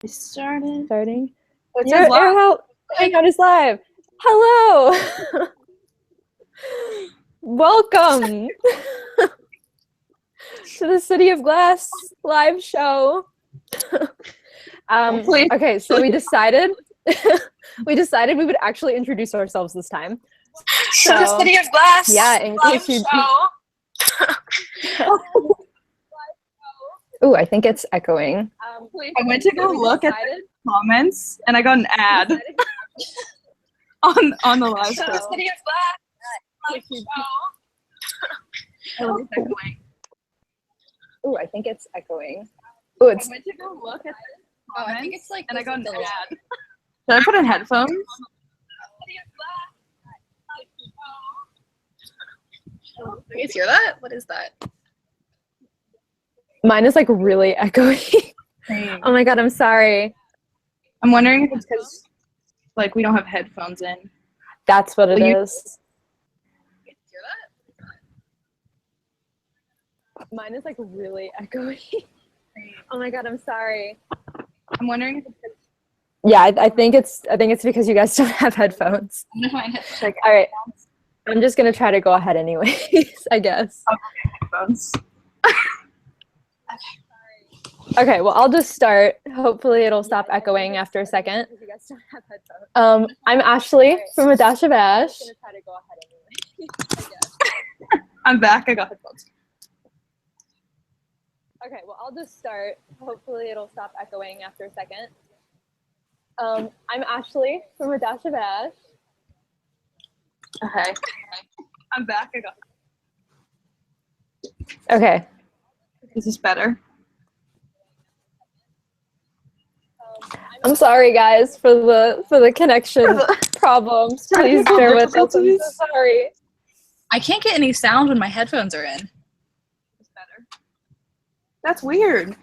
We started. Starting. Oh, it Your says live. air hangout is live. Hello. Welcome to the City of Glass live show. Okay, so we decided we would actually introduce ourselves this time. So, the City of Glass. Yeah, in live case you. show. Ooh, I think it's echoing. I went to go look at the comments, and I got an ad on the live show. The City of Glass live show. Ooh, I think it's echoing. Ooh, it's. I went to go look at the Oh, comments, I think it's like. and I got an ad. Should I put in headphones? You guys hear that? What is that? Mine is like really echoey. Oh my god, I'm sorry. I'm wondering if it's because like we don't have headphones in. That's what it is. You guys hear that? Mine is like really echoey. Oh my god, I'm sorry. I'm wondering if it's because Yeah, I think it's because you guys don't have headphones. I'm gonna find headphones. All right, I'm just gonna try to go ahead anyways. I guess. Headphones. Okay, well I'll just start. Hopefully it'll stop echoing after a second. I'm Ashley from A Dash of Ash. I'm back. I got headphones. Okay, well I'll just start. Hopefully it'll stop echoing after a second. I'm Ashley from A Dash of Ash. Okay. I'm back. I got. Okay. Is this better? I'm sorry guys for the connection problems. Please bear with us. I'm so sorry. I can't get any sound when my headphones are in. It's better. That's weird.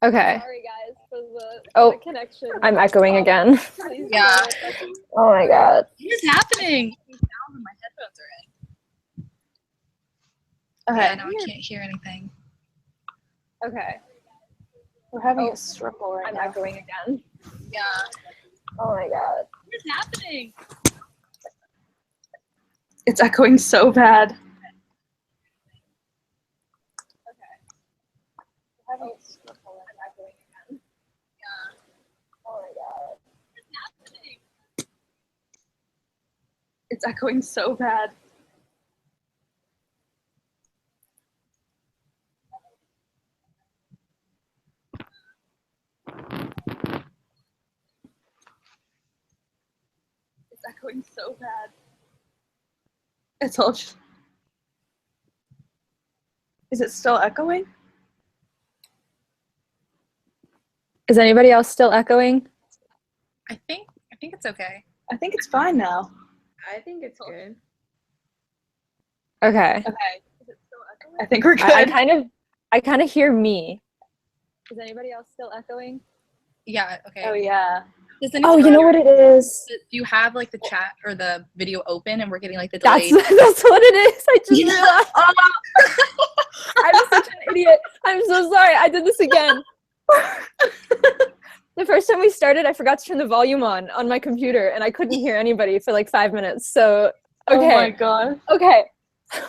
Okay. Sorry guys for the connection. I'm echoing again. Yeah. Oh my god. What is happening? Sound when my headphones are in. Okay. Yeah, no, I can't hear anything. Okay. We're having a struggle right I'm now. echoing again. Yeah. Oh my god. What is happening? It's echoing so bad. Okay. We're having a struggle. I'm echoing again. Yeah. Oh my god. What is happening? It's echoing so bad. It's echoing so bad. It's all. Is it still echoing? Is anybody else still echoing? I think it's okay. I think it's fine now. I think it's good. Okay. Okay. Is it still echoing? I think we're good. I kind of hear me. Is anybody else still echoing? Yeah, okay. Oh yeah. Does Oh, anyone you know what it is? do you have like the chat or the video open and we're getting like the That's delayed? that's what it is. I just realized. Oh. I'm such an idiot. I'm so sorry. I did this again. The first time we started, I forgot to turn the volume on my computer, and I couldn't hear anybody for like 5 minutes. So, okay. Oh my god. Okay,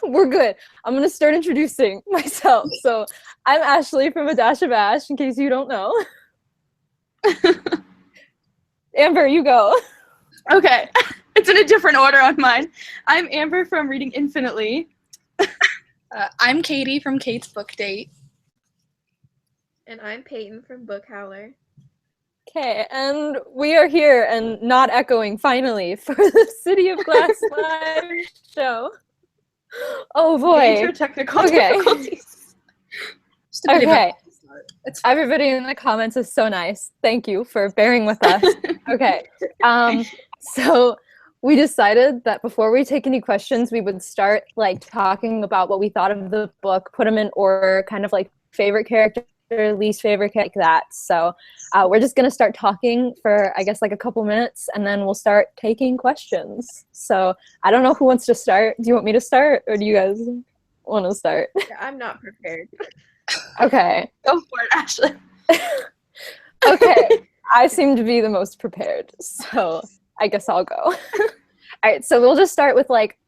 we're good. I'm gonna start introducing myself. So, I'm Ashley from A Dash of Ash, in case you don't know. Amber, you go. Okay. It's in a different order on mine. I'm Amber from Reading Infinitely. I'm Katie from Kate's Book Date. And I'm Peyton from Book Howler. Okay, and we are here and not echoing finally for the City of Glass live show. Oh boy. Major technical difficulties. Okay. It's fine. Everybody in the comments is so nice. Thank you for bearing with us. Okay. So we decided that before we take any questions, we would start like talking about what we thought of the book, put them in order, kind of like favorite character, least favorite character, like that. So we're just going to start talking for, I guess, like a couple minutes, and then we'll start taking questions. So I don't know who wants to start. Do you want me to start, or do you guys want to start? Yeah, I'm not prepared. Okay. Go for it, Ashley. Okay, I seem to be the most prepared, so I guess I'll go. All right, so we'll just start with like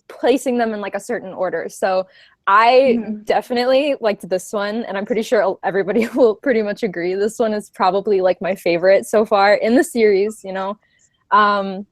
placing them in like a certain order. So I definitely liked this one, and I'm pretty sure everybody will pretty much agree. This one is probably like my favorite so far in the series, you know,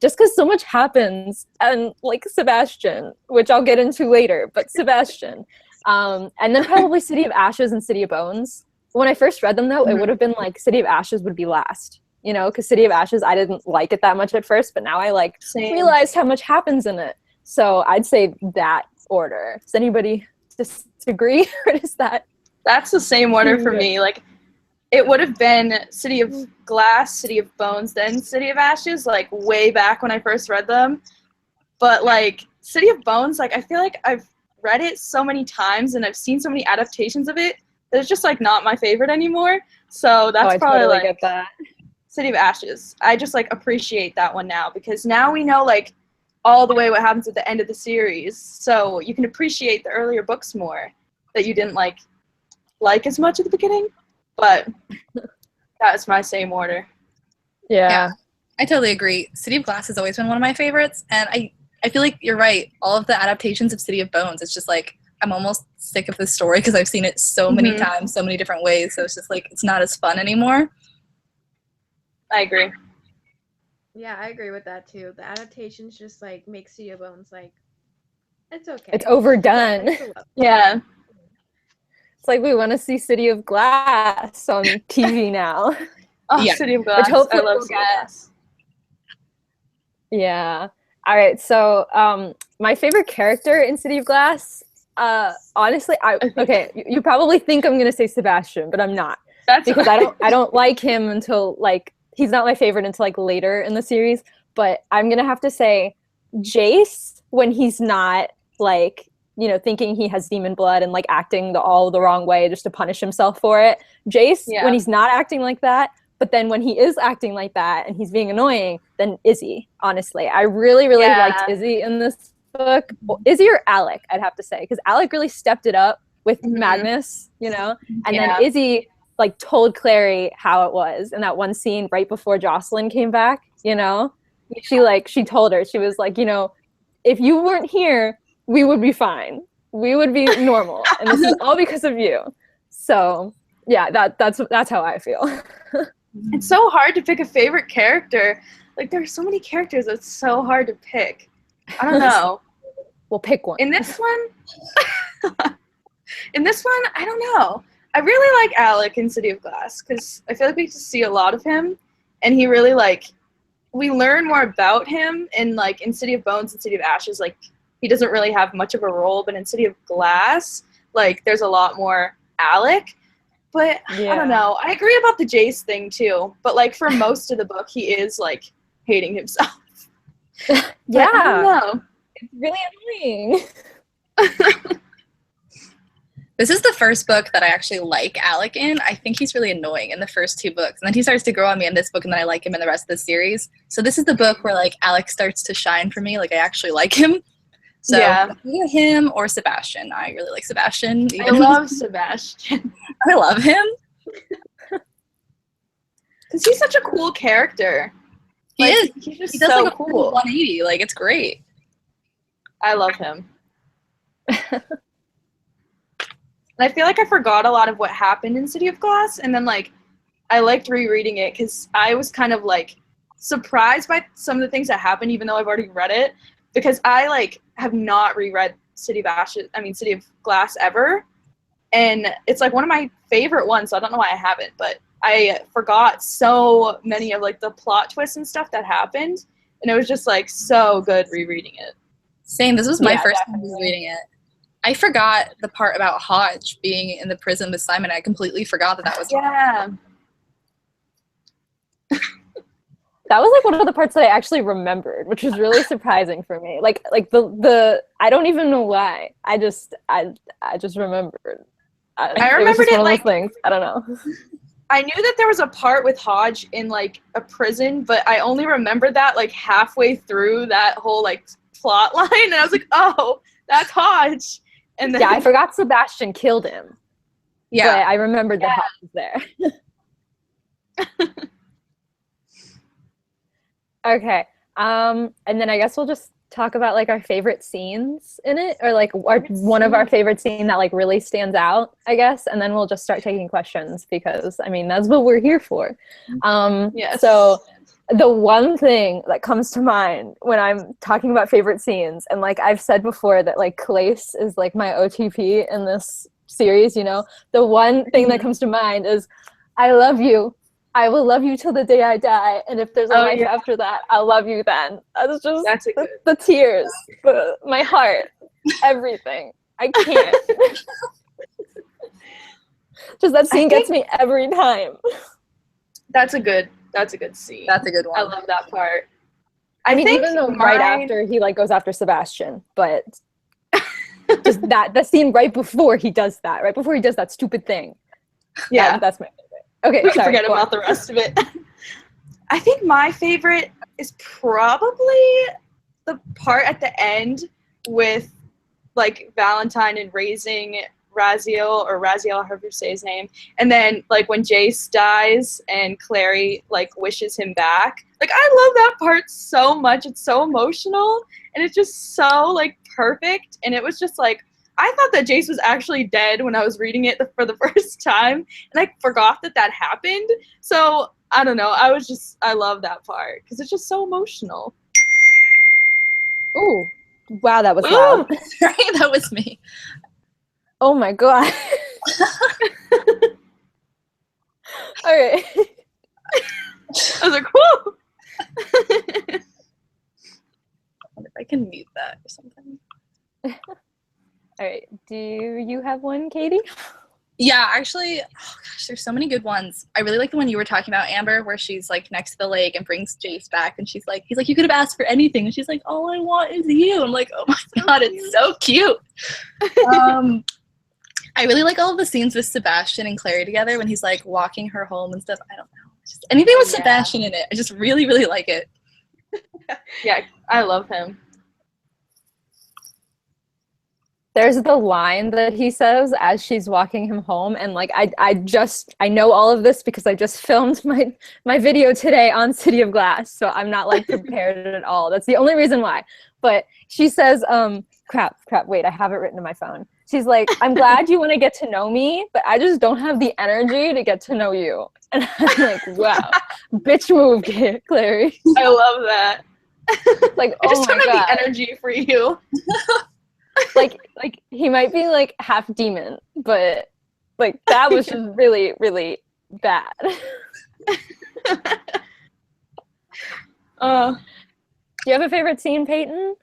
just because so much happens, and like Sebastian, which I'll get into later, but Sebastian. And then probably City of Ashes and City of Bones. When I first read them, though, it would have been like City of Ashes would be last, you know, because City of Ashes, I didn't like it that much at first, but now I like realized how much happens in it. So I'd say that order. Does anybody disagree, or is that? That's the same order for me. Like, it would have been City of Glass, City of Bones, then City of Ashes, like way back when I first read them. But like City of Bones, like I feel like I've read it so many times and I've seen so many adaptations of it that it's just like not my favorite anymore. So that's probably totally like get that. City of Ashes. I just like appreciate that one now because now we know like all the way what happens at the end of the series. So you can appreciate the earlier books more that you didn't like as much at the beginning. But that's my same order. Yeah. I totally agree. City of Glass has always been one of my favorites, and I feel like you're right. All of the adaptations of City of Bones, it's just like I'm almost sick of this story because I've seen it so many times, so many different ways. So it's just like it's not as fun anymore. I agree. Yeah, I agree with that too. The adaptations just like make City of Bones like it's okay. It's overdone. I still love it. Yeah. It's like we want to see City of Glass on TV now. Oh, Yeah. City of Glass. hopefully I love we'll City of get. Glass. Yeah. All right. So, my favorite character in City of Glass, honestly, you probably think I'm gonna say Sebastian, but I'm not, That's because I don't like him until like he's not my favorite until like later in the series. But I'm gonna have to say Jace when he's not like, you know, thinking he has demon blood and like acting all the wrong way just to punish himself for it. Jace when he's not acting like that. But then when he is acting like that and he's being annoying, then Izzy, honestly. I really liked Izzy in this book. Well, Izzy or Alec, I'd have to say. Because Alec really stepped it up with Magnus, you know? And then Izzy, like, told Clary how it was in that one scene right before Jocelyn came back, you know? She told her, she was like, you know, if you weren't here, we would be fine. We would be normal. And this is all because of you. So, yeah, that's how I feel. It's so hard to pick a favorite character. Like, there's so many characters that's so hard to pick. I don't know. We'll pick one. In this one, I don't know. I really like Alec in City of Glass because I feel like we get to see a lot of him, and he really like we learn more about him. In like in City of Bones and City of Ashes, like he doesn't really have much of a role, but in City of Glass, like there's a lot more Alec. But I don't know. I agree about the Jace thing too. But like for most of the book, he is like hating himself. Yeah. I don't know. It's really annoying. This is the first book that I actually like Alec in. I think he's really annoying in the first two books. And then he starts to grow on me in this book, and then I like him in the rest of the series. So this is the book where like Alec starts to shine for me. Like I actually like him. So either him or Sebastian. I really like Sebastian. I love Sebastian. I love him. Because he's such a cool character. He is. He's just He does so like a cool. 180. Like it's great. I love him. And I feel like I forgot a lot of what happened in City of Glass, and then like I liked rereading it because I was kind of like surprised by some of the things that happened, even though I've already read it, because I like have not reread City of Glass ever, and it's like one of my favorite ones. So I don't know why I haven't, but I forgot so many of like the plot twists and stuff that happened, and it was just like so good rereading it. Same. This was my first time reading it. I forgot the part about Hodge being in the prison with Simon. I completely forgot that was That was like one of the parts that I actually remembered, which was really surprising for me. Like the I don't even know why. I just remembered. I remembered it like things. I don't know. I knew that there was a part with Hodge in like a prison, but I only remembered that like halfway through that whole like plot line, and I was like, oh, that's Hodge. And then I forgot Sebastian killed him. Yeah, but I remembered that Hodge was there. Okay. And then I guess we'll just talk about like our favorite scenes in it, or like one of our favorite scene that like really stands out, I guess, and then we'll just start taking questions because I mean that's what we're here for. Yes. So the one thing that comes to mind when I'm talking about favorite scenes, and like I've said before that like Clace is like my OTP in this series, you know, the one thing that comes to mind is I love you. I will love you till the day I die, and if there's a life after that, I'll love you then. That's just the tears, my heart, everything. I can't. Just that scene gets me every time. That's a good scene. That's a good one. I love that part. I mean, even though right after he like goes after Sebastian, but just the scene right before he does that, right before he does that stupid thing. Yeah, that's my favorite. Okay, we can forget about the rest of it. I think my favorite is probably the part at the end with like Valentine and raising Raziel, however you say his name, and then like when Jace dies and Clary like wishes him back. Like I love that part so much. It's so emotional and it's just so like perfect. And it was just like I thought that Jace was actually dead when I was reading it for the first time, and I forgot that happened. So I don't know. I love that part because it's just so emotional. Ooh, wow, that was loud. Sorry, that was me. Oh my god. All right. I was like, whoa. I wonder if I can mute that or something. All right. Do you have one, Katie? Yeah, actually, oh gosh, there's so many good ones. I really like the one you were talking about, Amber, where she's like next to the lake and brings Jace back, and he's like, you could have asked for anything, and she's like, all I want is you. I'm like, oh my god, it's so cute. I really like all of the scenes with Sebastian and Clary together when he's like walking her home and stuff. I don't know, just anything with Sebastian in it. I just really, really like it. Yeah, I love him. There's the line that he says as she's walking him home, and like I know all of this because I just filmed my video today on City of Glass, so I'm not like prepared at all. That's the only reason why. But she says, crap, wait, I have it written in my phone. She's like, I'm glad you want to get to know me, but I just don't have the energy to get to know you. And I'm like, wow, bitch move, Clary. I love that. Like, I just oh my don't have god, the energy for you. like he might be like half demon, but like that was just really, really bad. Do you have a favorite scene, Peyton?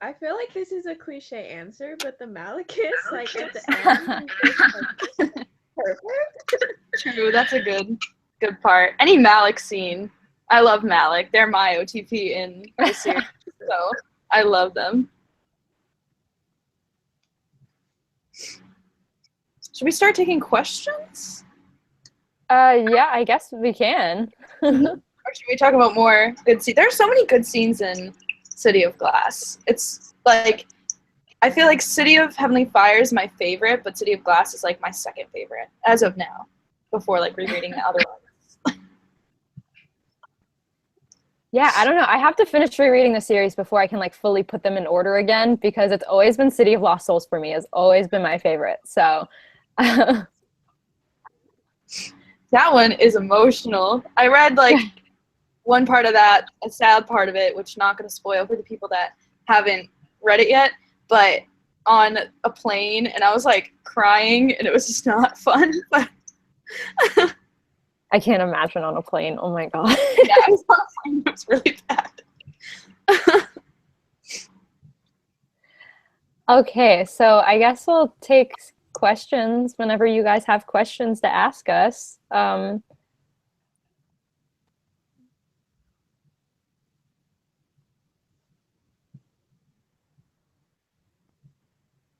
I feel like this is a cliche answer, but the Malekith, like at the end, is just, like, perfect. True, that's a good part. Any Malik scene. I love Malik. They're my OTP in the series, so I love them. Should we start taking questions? Yeah, I guess we can. Or should we talk about more good scenes? There's so many good scenes in City of Glass. It's like, I feel like City of Heavenly Fire is my favorite, but City of Glass is like my second favorite as of now, before like rereading the other ones. Yeah, I don't know. I have to finish rereading the series before I can like fully put them in order again, because it's always been City of Lost Souls for me. It's always been my favorite. So that one is emotional. I read like one part of that, a sad part of it, which not going to spoil for the people that haven't read it yet, but on a plane, and I was like crying, and it was just not fun. But I can't imagine on a plane. Oh my god. yeah, I was on a plane. It was really bad. Okay, so I guess we'll take questions whenever you guys have questions to ask us.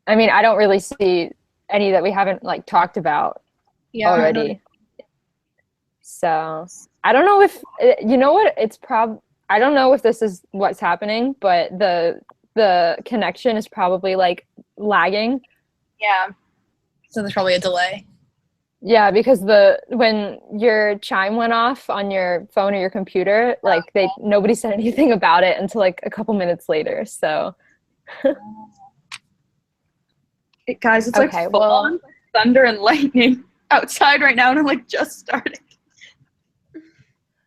I mean, I don't really see any that we haven't like talked about already. So I don't know if you know what it's I don't know if this is what's happening, but the connection is probably like lagging. Yeah. So there's probably a delay. Yeah, because when your chime went off on your phone or your computer, like nobody said anything about it until like a couple minutes later. So Guys, it's okay, like full on thunder and lightning outside right now, and I'm like just starting.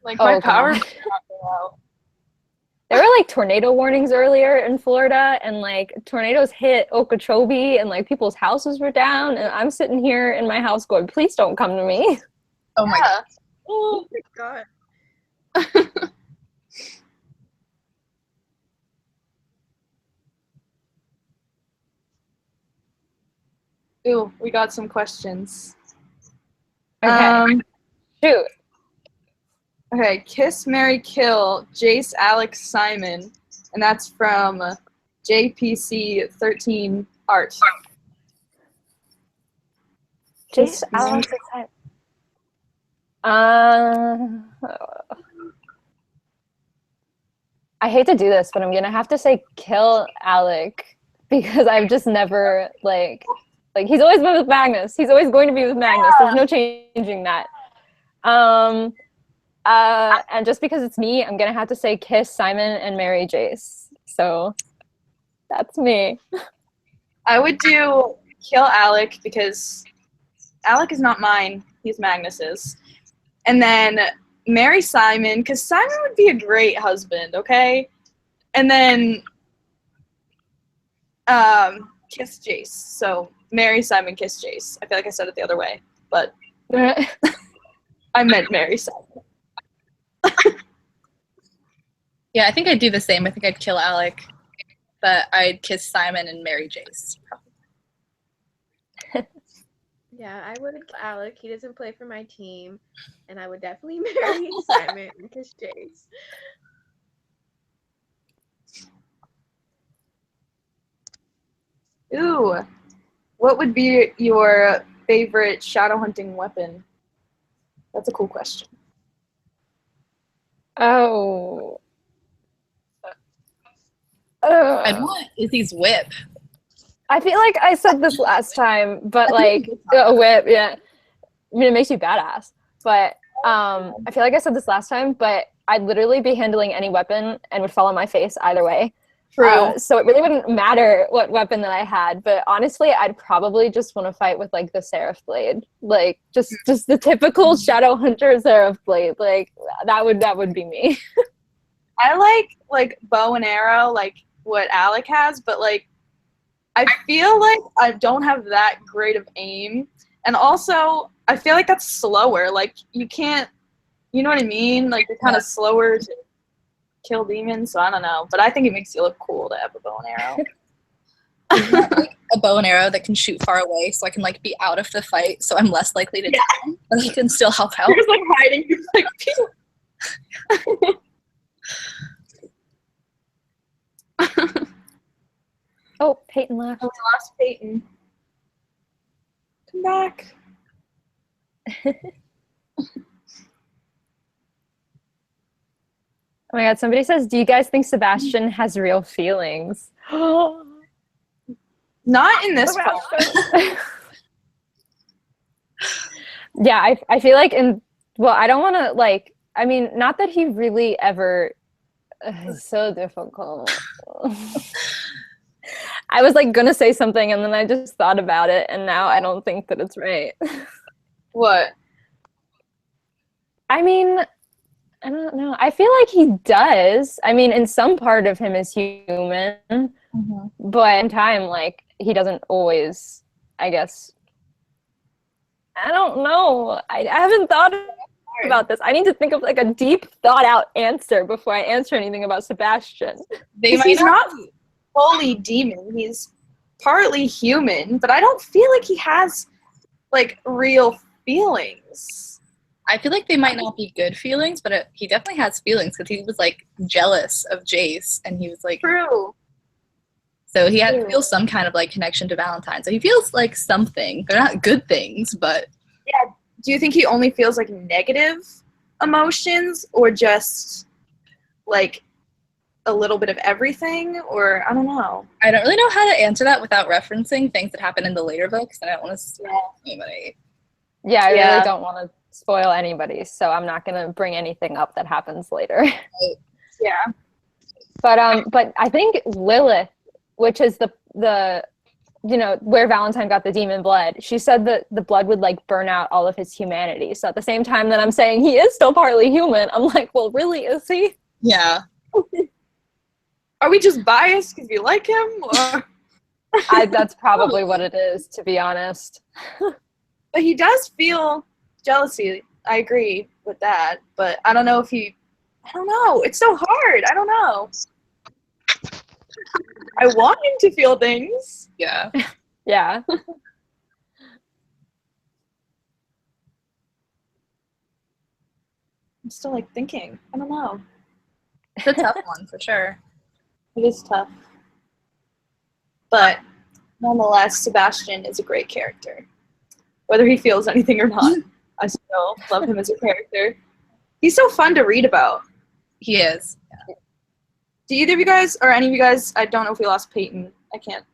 Like my power God. is not go out. There were like tornado warnings earlier in Florida, and like tornadoes hit Okeechobee, and like people's houses were down, and I'm sitting here in my house going, "Please don't come to me." Oh my god. Oh my god. Ooh, we got some questions. Okay. Shoot. Okay, Kiss, Marry, Kill, Jace, Alex, Simon, and that's from JPC 13 Art. Jace, Alex, I hate to do this, but I'm gonna have to say kill Alec because I've just never like he's always been with Magnus. He's always going to be with Magnus. There's no changing that. And just because it's me, I'm gonna have to say kiss Simon and marry Jace. So that's me. I would do kill Alec because Alec is not mine. He's Magnus's. And then marry Simon because Simon would be a great husband, okay? And then kiss Jace. So marry Simon, kiss Jace. I feel like I said it the other way, but I meant marry Simon. Yeah, I think I'd do the same. I think I'd kill Alec, but I'd kiss Simon and marry Jace. Yeah, I would kill Alec. He doesn't play for my team. And I would definitely marry Simon and kiss Jace. Ooh. What would be your favorite shadow hunting weapon? That's a cool question. Oh. I'd want Izzy's whip. I feel like I said this last time, but like a whip, yeah. I mean, it makes you badass. But I feel like I said this last time, but I'd literally be handling any weapon and would fall on my face either way. True. So it really wouldn't matter what weapon that I had. But honestly, I'd probably just want to fight with like the Seraph Blade, like just the typical Shadow Hunter Seraph Blade. Like that would be me. I like bow and arrow, like what Alec has, but like I feel like I don't have that great of aim, and also I feel like that's slower. Like you can't, you know what I mean? Like you're kind of slower to kill demons. So I don't know, but I think it makes you look cool to have a bow and arrow. Like a bow and arrow that can shoot far away, so I can like be out of the fight, so I'm less likely to die, but I can still help out. You're just like hiding. You're just like pew. Oh, Peyton left. Oh, we lost Peyton. Come back. Oh my god, somebody says, do you guys think Sebastian has real feelings? Not in this part. Yeah, I feel like I don't want to like, I mean, not that he really ever, it's so difficult. I was like gonna say something and then I just thought about it and now I don't think that it's right. What? I mean, I don't know. I feel like he does. I mean, in some part of him is human, but in time, like, he doesn't always, I guess. I don't know. I haven't thought about this. I need to think of like a deep, thought out answer before I answer anything about Sebastian. He's not fully demon. He's partly human, but I don't feel like he has like real feelings. I feel like they might not be good feelings, but he definitely has feelings because he was like jealous of Jace, and he was like True. So he feels some kind of like connection to Valentine. So he feels like something. They're not good things, but yeah. Do you think he only feels like negative emotions, or just like a little bit of everything? Or I don't know. I don't really know how to answer that without referencing things that happen in the later books, and I don't want to spoil anybody. Yeah, I Yeah. really don't want to spoil anybody, so I'm not going to bring anything up that happens later. Yeah. But I think Lilith, which is the where Valentine got the demon blood, she said that the blood would like burn out all of his humanity. So at the same time that I'm saying he is still partly human, I'm like, well, really, is he? Yeah. Are we just biased because we like him? Or... That's probably what it is, to be honest. But he does feel jealousy. I agree with that. But I don't know if he... I don't know. It's so hard. I don't know. I want him to feel things. Yeah. Yeah. I'm still like thinking. I don't know. It's a tough one for sure. It is tough. But nonetheless, Sebastian is a great character. Whether he feels anything or not, I still love him as a character. He's so fun to read about. He is. Do either of you guys, or any of you guys, I don't know if we lost Peyton. I can't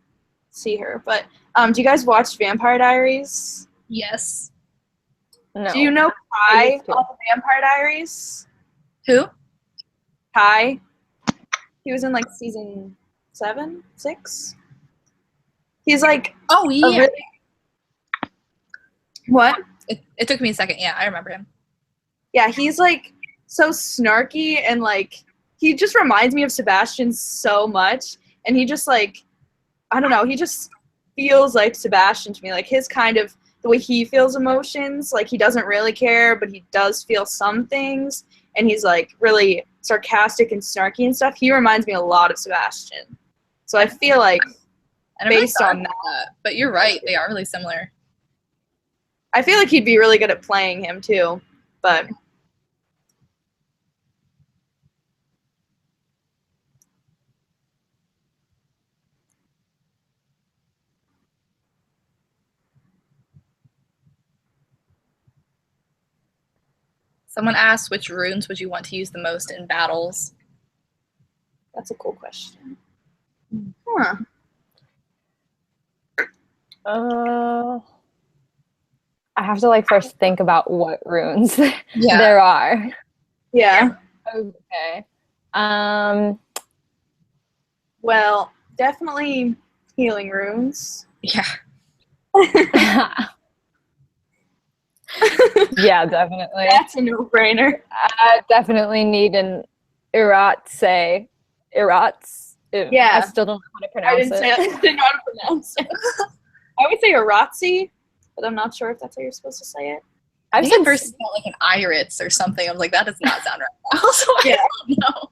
see her. But do you guys watch Vampire Diaries? Yes. No. Do you know Kai on the Vampire Diaries? Who? Kai. He was in like season 7, 6. He's like Oh, yeah. really... What? It took me a second. Yeah, I remember him. Yeah, he's like so snarky and like he just reminds me of Sebastian so much. And he just like, I don't know, he just feels like Sebastian to me. Like his kind of, the way he feels emotions, like he doesn't really care, but he does feel some things. And he's like really sarcastic and snarky and stuff. He reminds me a lot of Sebastian. So I feel like I never based thought on about that, but you're right. They are really similar. I feel like he'd be really good at playing him too. But Someone asked, which runes would you want to use the most in battles? that's a cool question. Huh. I have to like first think about what runes Yeah. there are. Yeah. Okay. Well, definitely healing runes. Yeah. Yeah, definitely. That's a no-brainer. I definitely need an Iratse. Irats. Yeah. I still don't know how to pronounce it. didn't know how to pronounce it. I would say Aratsi, but I'm not sure if that's how you're supposed to say it. I I've think at said first it felt like an iris or something. I was like, that does not sound right. Also, Yeah. I don't know.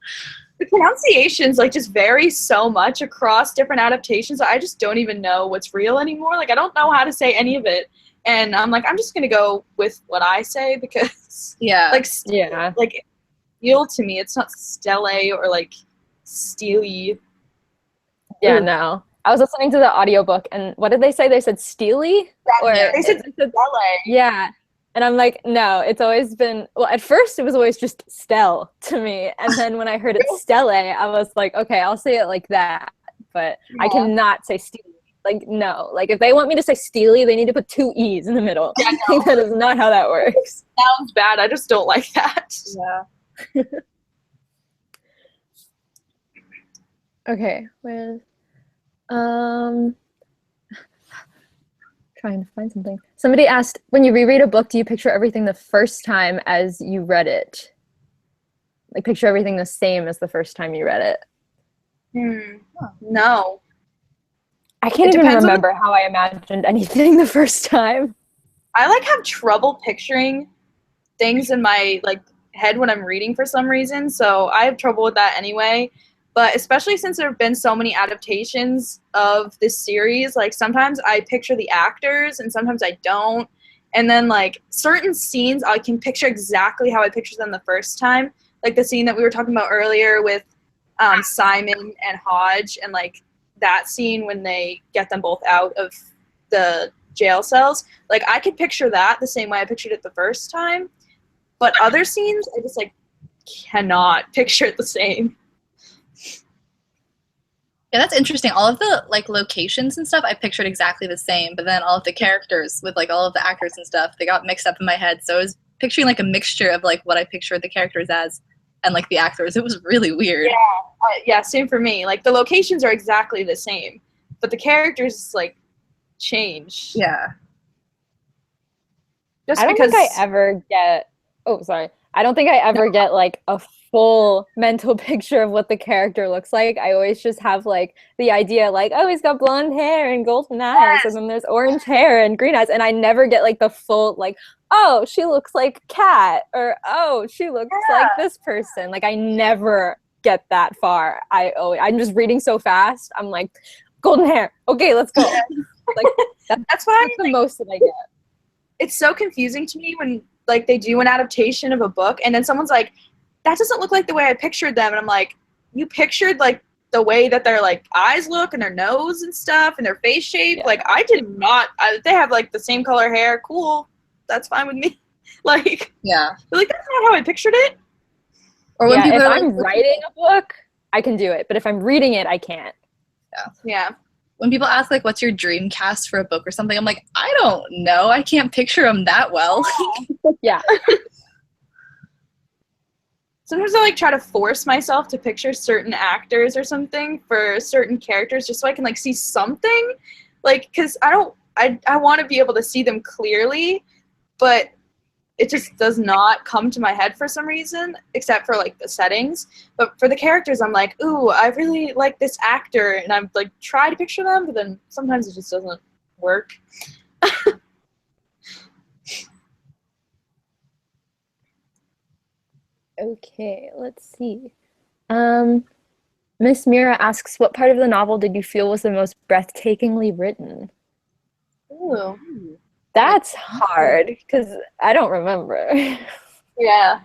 The pronunciations like just vary so much across different adaptations. I just don't even know what's real anymore. Like I don't know how to say any of it. And I'm like, I'm just gonna go with what I say because Yeah. like Yeah. like steel to me, it's not stele or like steely. Yeah, Ooh. no. I was listening to the audiobook and what did they say? They said Steely? Or They said stele. yeah. And I'm like, no, it's always been, well, at first it was always just Stel to me. And then when I heard it Stelle, I was like, okay, I'll say it like that. But I cannot say Steely. Like, no. Like, if they want me to say Steely, they need to put 2 E's in the middle. Yeah, I think that is not how that works. Sounds bad. I just don't like that. Yeah. Okay, where trying to find something. Somebody asked, when you reread a book, do you picture everything the first time as you read it? Like picture everything the same as the first time you read it? No. I can't It even depends on remember how I imagined anything the first time. I like have trouble picturing things in my like head when I'm reading for some reason, so I have trouble with that anyway. But especially since there have been so many adaptations of this series, like sometimes I picture the actors and sometimes I don't. And then like certain scenes I can picture exactly how I pictured them the first time. Like the scene that we were talking about earlier with Simon and Hodge, and like that scene when they get them both out of the jail cells. Like I could picture that the same way I pictured it the first time. But other scenes I just like cannot picture it the same. Yeah, that's interesting. All of the like locations and stuff I pictured exactly the same, but then all of the characters with like all of the actors and stuff, they got mixed up in my head. So I was picturing like a mixture of like what I pictured the characters as and like the actors. It was really weird. Yeah, same for me. Like the locations are exactly the same, but the characters like change. Yeah. Just I don't because think I ever get. Oh, sorry. I don't think I ever get like a full mental picture of what the character looks like. I always just have like the idea, like, oh, he's got blonde hair and golden eyes, and then there's orange hair and green eyes, and I never get like the full like, oh, she looks like Kat, or oh, she looks like this person. Like I never get that far. I'm just reading so fast. I'm like, golden hair. Okay, let's go. Like that's why that's the most that I get. it's so confusing to me when like they do an adaptation of a book and then someone's like, that doesn't look like the way I pictured them, and I'm like, you pictured like the way that their like eyes look and their nose and stuff and their face shape. Yeah. Like I did not. They have like the same color hair. Cool, that's fine with me. Like Yeah. like that's not how I pictured it. Or when people if are I'm writing a book, I can do it, but if I'm reading it, I can't. Yeah. When people ask like what's your dream cast for a book or something, I'm like, I don't know. I can't picture them that well. Yeah. Sometimes I like try to force myself to picture certain actors or something for certain characters just so I can like see something. Like, because I want to be able to see them clearly, but it just does not come to my head for some reason, except for like the settings. But for the characters, I'm like, ooh, I really like this actor, and I'm like try to picture them, but then sometimes it just doesn't work. Okay, let's see. Miss Mira asks, what part of the novel did you feel was the most breathtakingly written? Ooh. That's hard because I don't remember. Yeah.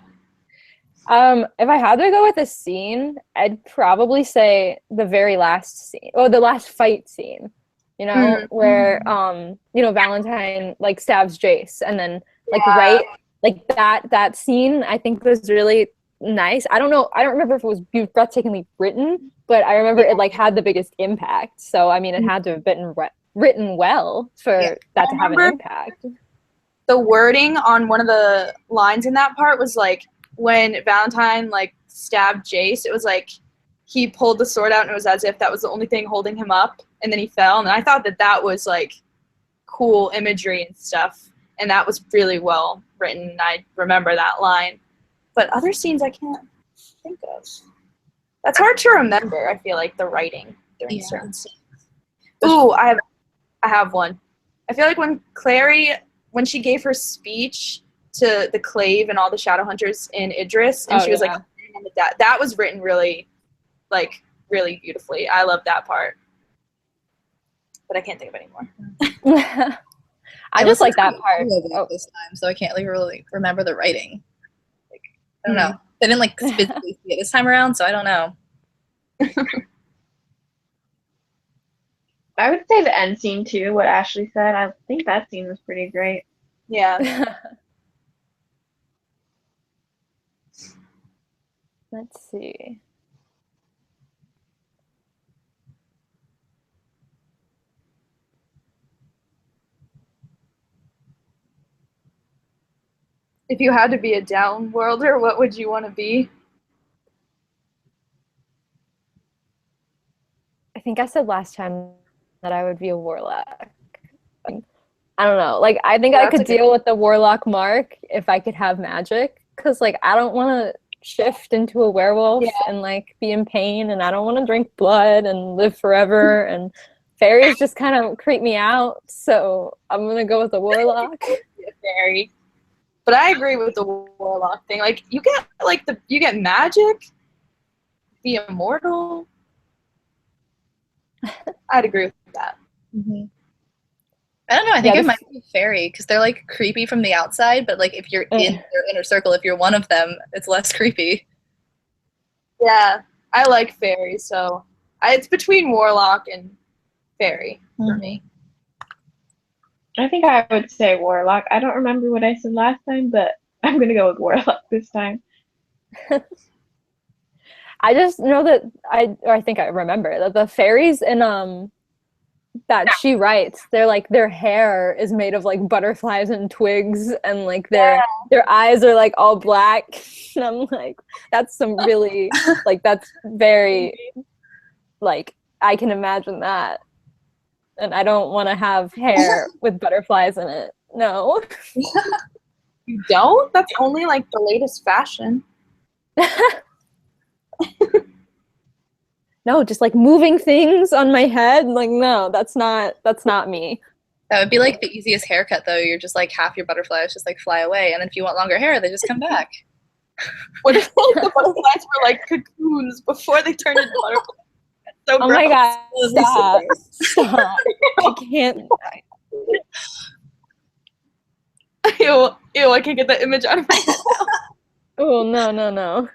If I had to go with a scene, I'd probably say the very last scene, or the last fight scene, you know, where Valentine like stabs Jace, and then like right, like that scene I think was really nice. I don't remember if it was breathtakingly written, but I remember it like had the biggest impact. So I mean, it had to have been written well for that to have an impact. The wording on one of the lines in that part was like, when Valentine like stabbed Jace, it was like he pulled the sword out and it was as if that was the only thing holding him up, and then he fell. And I thought that was like cool imagery and stuff, and that was really well written. I remember that line, but other scenes I can't think of. That's hard to remember. I feel like the writing during certain scenes. Ooh, I have one. I feel like when Clary, when she gave her speech to the Clave and all the Shadowhunters in Idris, and she was like, that was written really, like, really beautifully. I love that part. But I can't think of it anymore. I just like that part. This time, so I can't like really remember the writing. Like, I don't know. They didn't like physically see it this time around, so I don't know. I would say the end scene too, what Ashley said. I think that scene was pretty great. Yeah. Let's see. If you had to be a downworlder, what would you want to be? I think I said last time that I would be a warlock. I don't know. Like, I think I could deal with the warlock mark if I could have magic. Because, like, I don't want to shift into a werewolf and, like, be in pain. And I don't want to drink blood and live forever. And fairies just kind of creep me out. So I'm going to go with the warlock. Fairy. But I agree with the warlock thing. Like, you get, like, you get magic, be immortal. I'd agree with that. Mm-hmm. I don't know. I think it might be fairy because they're like creepy from the outside, but like if you're in their inner circle, if you're one of them, it's less creepy. Yeah, I like fairy, so it's between warlock and fairy for me. I think I would say warlock. I don't remember what I said last time, but I'm gonna go with warlock this time. I just know that I think I remember that the fairies in that she writes, they're like their hair is made of like butterflies and twigs, and like their eyes are like all black. And I'm like, that's some really like that's very like I can imagine that. And I don't want to have hair with butterflies in it. No. You don't? That's only like the latest fashion. No, just like moving things on my head. Like, no, that's not me. That would be like the easiest haircut, though. You're just like half your butterflies just like fly away, and then if you want longer hair, they just come back. What if like, the butterflies were like cocoons before they turned into butterflies? So Oh gross. my god, stop. I can't. Ew, I can't get that image out of my head now. Oh, no.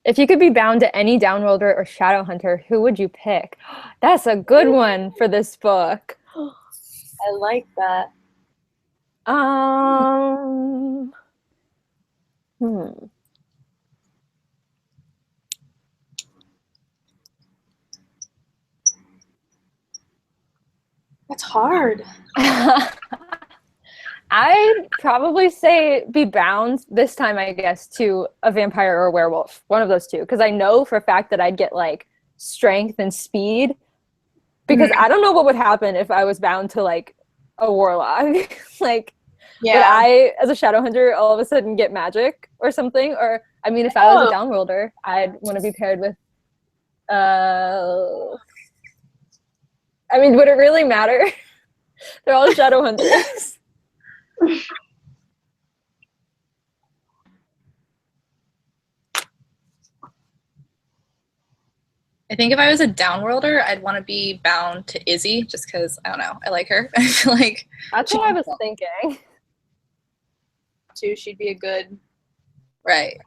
If you could be bound to any downworlder or shadow hunter, who would you pick? That's a good one for this book. I like that. That's hard. I'd probably say be bound this time, I guess, to a vampire or a werewolf. One of those two. Because I know for a fact that I'd get like strength and speed. Because I don't know what would happen if I was bound to like a warlock. Like, would I, as a shadow hunter, all of a sudden get magic or something? Or, I mean, if I was a downworlder, I'd want to be paired with, I mean, would it really matter? They're all shadow hunters. I think if I was a downworlder, I'd want to be bound to Izzy, just because, I don't know, I like her. I feel like that's what I was thinking. Too, she'd be a good. Right.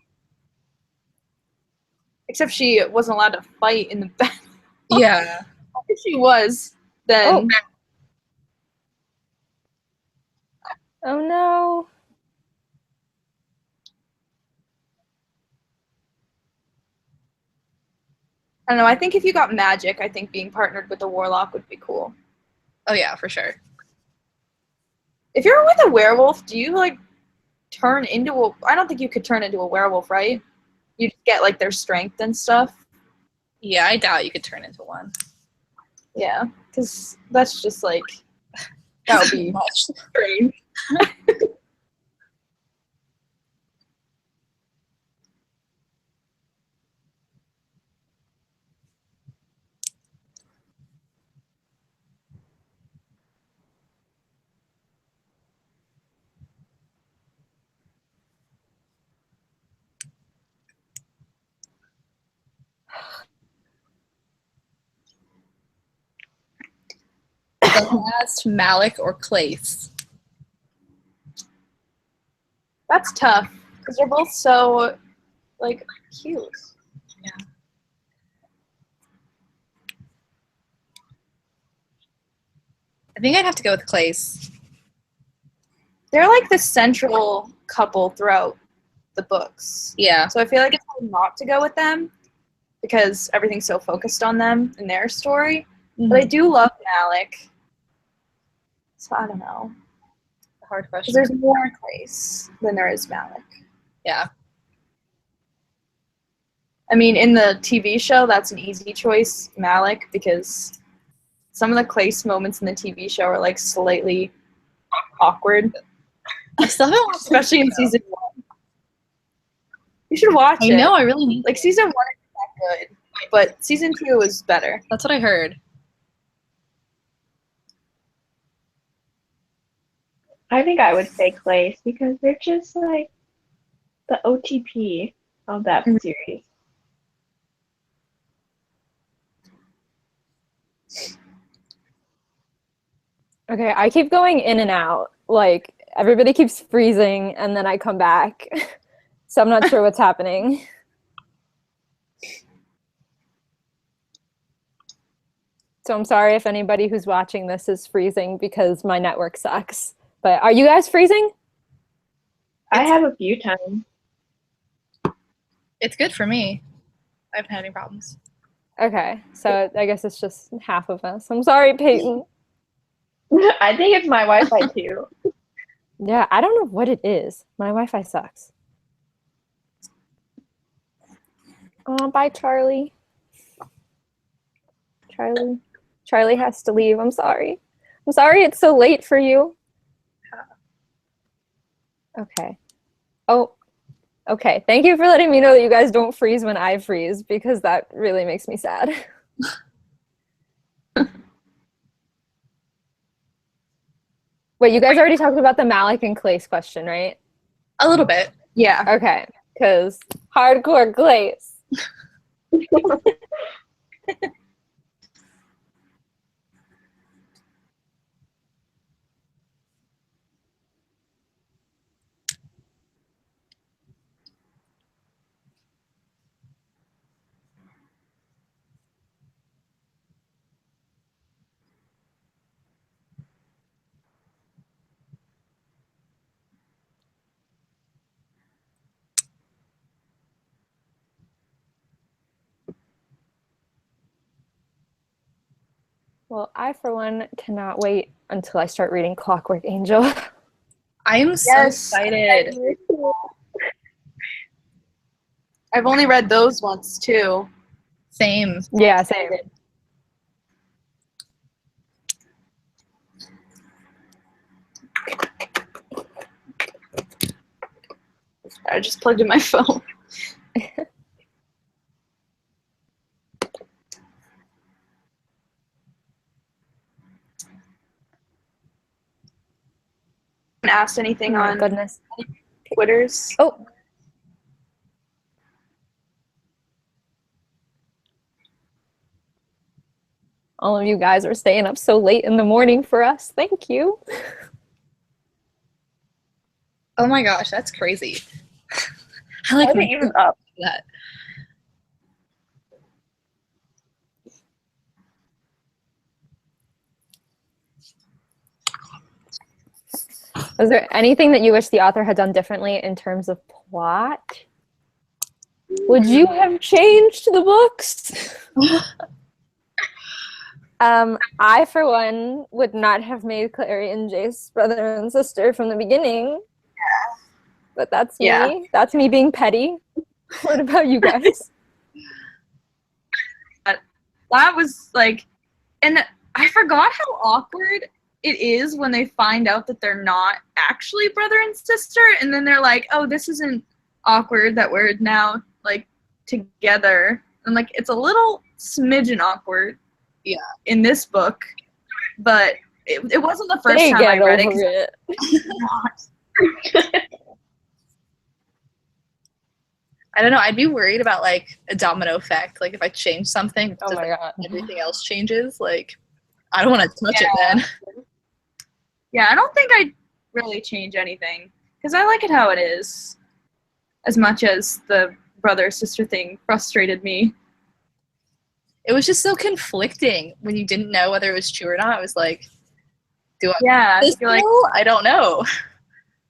Except she wasn't allowed to fight in the battle. Yeah. If she was, then. Oh no. I don't know. I think if you got magic, I think being partnered with a warlock would be cool. Oh yeah, for sure. If you're with a werewolf, do you like turn into a? I don't think you could turn into a werewolf, right? You just get like their strength and stuff. Yeah, I doubt you could turn into one. Yeah, because that's just like that would be much strange. Last, Malik or Clace? That's tough because they're both so like cute. Yeah. I think I'd have to go with Clace. They're like the central couple throughout the books. Yeah. So I feel like it's hard not to go with them because everything's so focused on them and their story. Mm-hmm. But I do love Malik. So I don't know. A hard question. There's more Clace than there is Malik. Yeah. I mean, in the TV show, that's an easy choice, Malik, because some of the Clace moments in the TV show are like slightly awkward. I still haven't watched especially in season 1. You should watch it. I know, I really need like season 1 is not good, but season 2 is better. That's what I heard. I think I would say Clace because they're just like the OTP of that series. Okay, I keep going in and out. Like, everybody keeps freezing, and then I come back. So I'm not sure what's happening. So I'm sorry if anybody who's watching this is freezing because my network sucks. But are you guys freezing? I have a few times. It's good for me. I haven't had any problems. Okay, so I guess it's just half of us. I'm sorry, Peyton. I think it's my Wi-Fi too. Yeah, I don't know what it is. My Wi-Fi sucks. Oh, bye, Charlie. Charlie has to leave. I'm sorry. I'm sorry it's so late for you. Okay. Oh, okay. Thank you for letting me know that you guys don't freeze when I freeze, because that really makes me sad. Wait, you guys already talked about the Malik and Clace question, right? A little bit. Yeah. Okay, because hardcore Clace. Well, I, for one, cannot wait until I start reading Clockwork Angel. I am so excited. I've only read those once too. Same. Yeah, same. I just plugged in my phone. Asked anything Oh my on goodness. Twitters. Oh. All of you guys are staying up so late in the morning for us. Thank you. Oh my gosh, that's crazy. I like wasn't even up. that. Was there anything that you wish the author had done differently in terms of plot? Would you have changed the books? I, for one, would not have made Clary and Jace brother and sister from the beginning. But that's me. Yeah. That's me being petty. What about you guys? That was like, and I forgot how awkward it is when they find out that they're not actually brother and sister, and then they're like, oh, this isn't awkward that we're now like together. And like, it's a little smidgen awkward. Yeah. In this book, but it wasn't the first They time I get read over it. I don't know. I'd be worried about like a domino effect. Like if I change something, Oh my god. everything else changes. Like I don't want to touch it then. Yeah, I don't think I'd really change anything because I like it how it is. As much as the brother-sister thing frustrated me. It was just so conflicting when you didn't know whether it was true or not. I was like, do I Yeah, you're like, I don't know.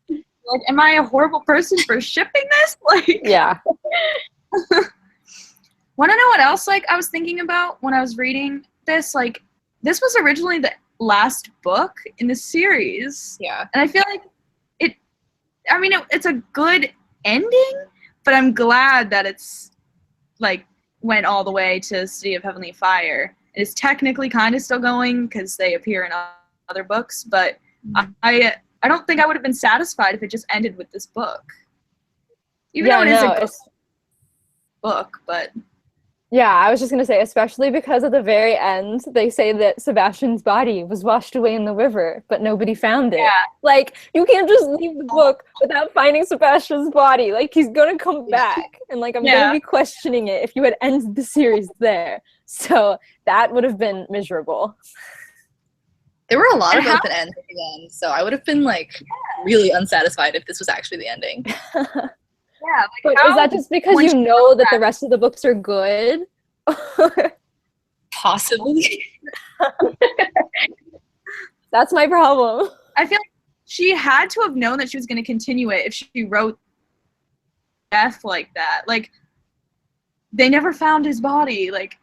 Like, am I a horrible person for shipping this? Like, Yeah. Want to know what else? Like, I was thinking about when I was reading this. Like, this was originally the last book in the series. Yeah. And I feel like it. I mean, it's a good ending, but I'm glad that it's like went all the way to City of Heavenly Fire. It's technically kind of still going because they appear in other books, but I don't think I would have been satisfied if it just ended with this book. Even though it is a good book, but yeah, I was just gonna say, especially because at the very end they say that Sebastian's body was washed away in the river, but nobody found it. Yeah. Like, you can't just leave the book without finding Sebastian's body. Like, he's gonna come back, and like I'm gonna be questioning it if you had ended the series there. So that would have been miserable. There were a lot of open ends at the end, so I would have been like really unsatisfied if this was actually the ending. yeah, like, but is that just because you know that the rest of the books are good? Possibly. That's my problem. I feel like she had to have known that she was going to continue it if she wrote death like that. Like, they never found his body. Like,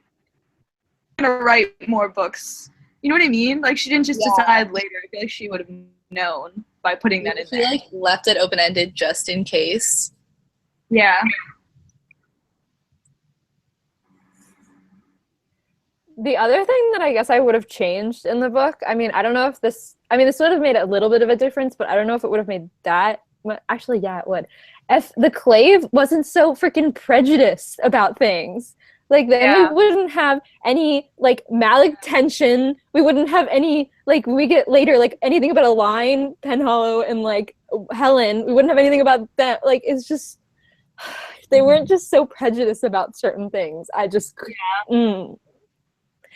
gonna write more books. You know what I mean? Like, she didn't just decide later. I feel like she would have known by putting that in there. He, like, left it open-ended just in case. Yeah. The other thing that I guess I would have changed in the book, I mean, I don't know if this would have made a little bit of a difference, but I don't know if it would have made that. Actually, yeah, it would. If the Clave wasn't so freaking prejudiced about things, like, then we wouldn't have any, like, Malik tension. We wouldn't have any, like, we get later, like, anything about a line, Penhollow and, like, Helen. We wouldn't have anything about that. Like, it's just, they weren't just so prejudiced about certain things. I just, They're,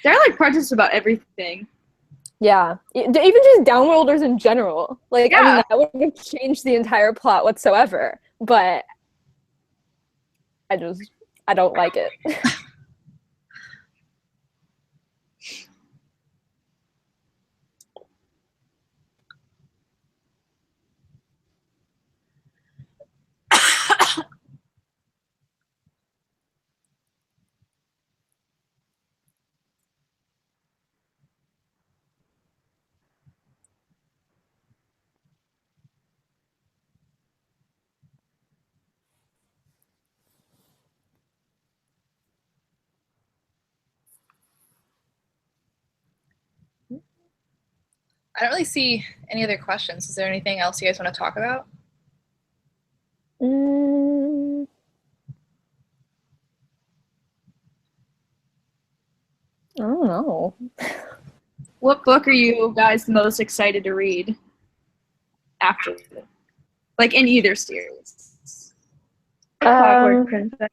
like, prejudiced about everything. Yeah. Even just downworlders in general. Like, I mean, that wouldn't have changed the entire plot whatsoever. But I don't like it. I don't really see any other questions. Is there anything else you guys want to talk about? I don't know. What book are you guys most excited to read after it? Like, in either series? Clockwork Princess.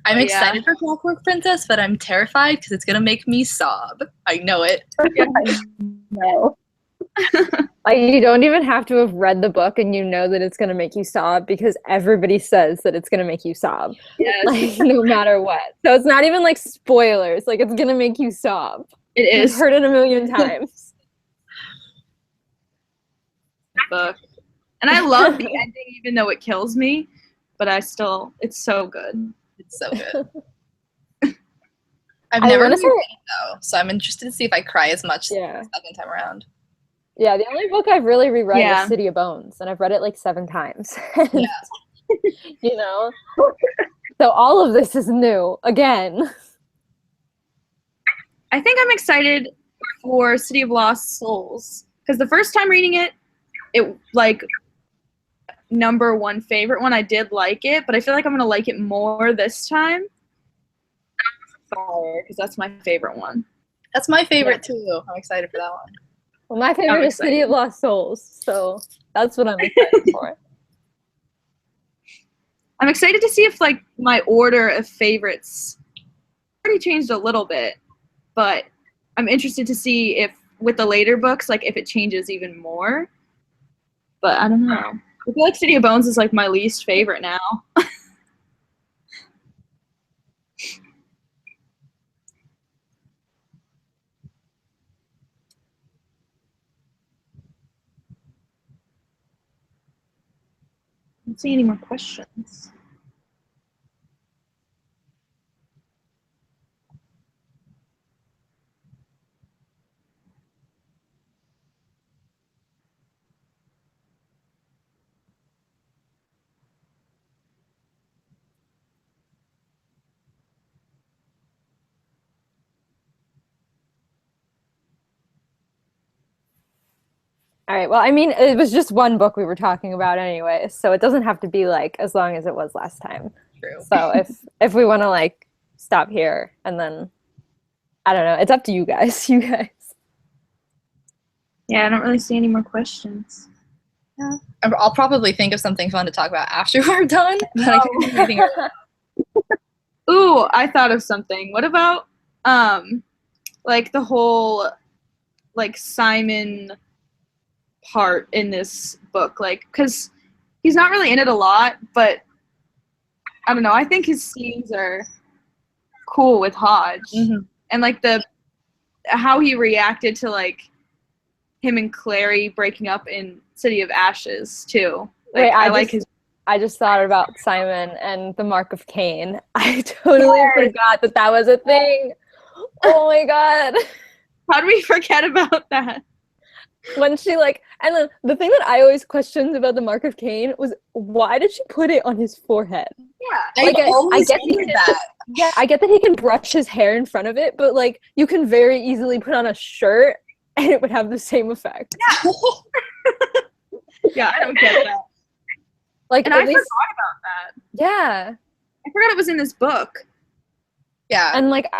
I'm excited for Clockwork Princess, but I'm terrified because it's going to make me sob. I know it. No. Like, you don't even have to have read the book and you know that it's going to make you sob because everybody says that it's going to make you sob. Yes. Like, no matter what. So it's not even like spoilers. Like, it's going to make you sob. It is. You've heard it a million times. Book. And I love the ending even though it kills me, but it's so good. It's so good. I've never read it though, so I'm interested to see if I cry as much the second time around. Yeah, the only book I've really reread is City of Bones, and I've read it like 7 times. You know? So all of this is new, again. I think I'm excited for City of Lost Souls, because the first time reading it, like, number 1 favorite one. I did like it, but I feel like I'm going to like it more this time. Because that's my favorite one. That's my favorite too. I'm excited for that one. Well, my favorite is City of Lost Souls, so that's what I'm excited for. I'm excited to see if, like, my order of favorites already changed a little bit, but I'm interested to see if, with the later books, like, if it changes even more. But I don't know. I feel like City of Bones is, like, my least favorite now. I don't see any more questions. All right, well, I mean, it was just one book we were talking about anyway, so it doesn't have to be, like, as long as it was last time. True. So if we want to, like, stop here and then, I don't know, it's up to you guys. Yeah, I don't really see any more questions. Yeah. I'll probably think of something fun to talk about after we're done. But I can't think of anything right now. Ooh, I thought of something. What about, like, the whole, like, Simon part in this book? Like, because he's not really in it a lot, but I don't know. I think his scenes are cool with Hodge. Mm-hmm. and like how he reacted to like him and Clary breaking up in City of Ashes too. Like, Wait, I just thought about Simon and the Mark of Cain. I totally forgot that was a thing. Oh my god. How do we forget about that? When she like, and then the thing that I always questioned about the Mark of Cain was, why did she put it on his forehead? Yeah, Like, I get that. Yeah, I get that he can brush his hair in front of it, but like you can very easily put on a shirt and it would have the same effect. Yeah, yeah, I don't get that. Like, and I forgot about that. Yeah, I forgot it was in this book. Yeah, and like